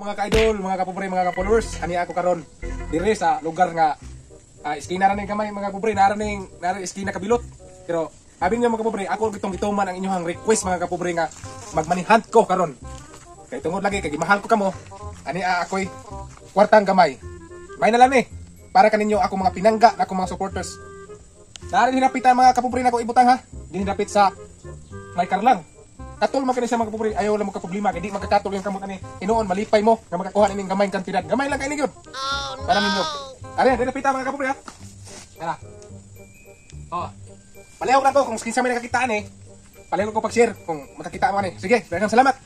Mga ka-idol, mga kapobre, mga ka-followers, ani ako karon dire sa lugar nga iskina ra ning kamay mga kapobre, nari iskina kabilot. Pero sabi niyo mga kapobre, ako gitong gituman ang inyong request mga kapobre nga magmanihan ko karon. Kay tungod lagi kay mahal ko kamo. Ani ako'y kwartang gamay. May na lang para kaninyo ako mga pinangga na ako mga supporters. Nari hinapitan mga kapobre nako ibutang ha. Dinapit sa may karlang. Katol mo kini sa mga kapobre, ayaw lang mo ka problema kay di magkakatol yung kamot ani. Hinuon malipay mo nga makakuha ning gamay kantidad. Gamay lang kay ni gyud. Para ninyo. Ari, dinapita mga kapobre ha. Tara. Oh. Palihog lang ko kung kinsa may nakakitaan palihog ko pag-share kung makakita mo ani. Sige, daghang salamat.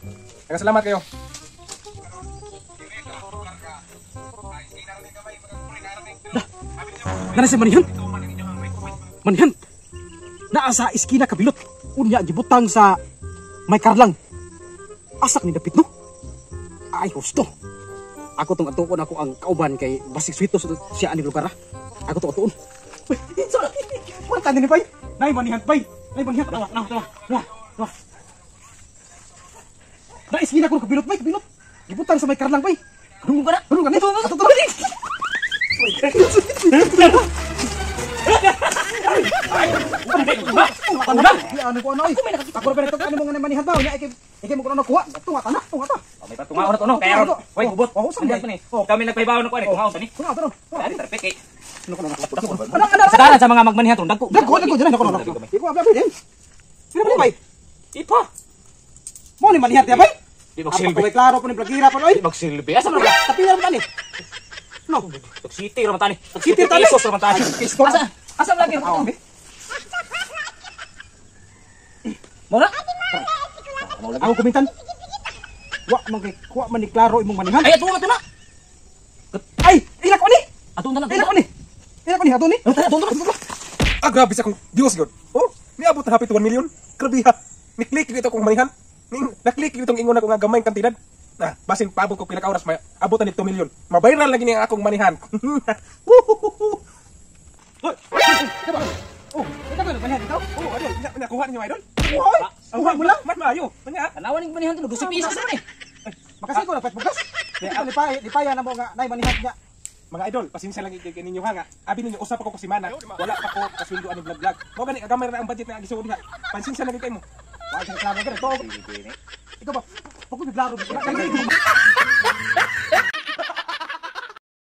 Daghang salamat kayo. Nara si Manihan? Manihan? Naa sa iskina kabilot. Unya gibutang sa may karlang. Asak ni dapit no? Ay gusto. Ako tong atuon ako ang kauban kay basig sweetos siya ani lugar ha. Ako to atuon. Uy, sorry. Manta ni bay. Nay Manihan bay. Nay Manihan. Tawa. Na iskina ko kabilot bay, kabilot. Gibutang sa may karlang bay. Dungo ka na. Dungo ka na. Atuon. Ano ko ano ay? Ako ra beto ano mo nga Manihan ba? Nya ikay mo ko ano kuha. Tunga ta. May patunga na to no. Kaya ron. Oy, bubot. Sandiyan pa ni. Kami nagpahibaw na ko ani tunga ni. Tunga ta. Ari perfect kay. Ano? Sakaran sa mga magmanihan ron. Dagko diyan ako no. Iko abi din. Sino ba bay? Ipa. Mo ni Manihan ya bay? Di Ako magsilbi. klaro po ni plagira pa oy. Di magsilbi. Asa man ba? Tapilan man ni. No. City ra man tani. City tani. Isos ra man tani. Asa lagi ro. Mo na? Ako kumintan. Wa man ni klaro imong Manihan. Ay ato na. Ay, ila ko ni. Ato na lang. Ila ko ni. Ato ni. Grabe sa kong Dios god. Oh, miabot na hapit 1 million. Grabe ha. Ni-click dito kong Manihan. Na-click dito ang ingon ako nga gamay kantidad. Basin paabot ko pila ka oras may abot na ni 2 million. Mabayran lagi niya akong Manihan. Hoy. Diba? Oh, ito ba Manihan ikaw? Oh, idol, nakuha niyo idol. Hoy. Kuha mo lang. Mas maayo. Kanya. Anawan ning manihan to 12 piso ni. Makasi ko na pet bukas. Lipaya na mo nga nay Manihan niya. Mga idol, pasensya lang ikay ninyo ha nga. Abi ninyo usap ako si Mana. Wala pa ko kasweldo ani vlog. Mo gani agamay ra ang budget na agisuod ha. Pasensya lang ikay mo. Wa sa klaro ka to. Ikaw ba? Pagko biglaro.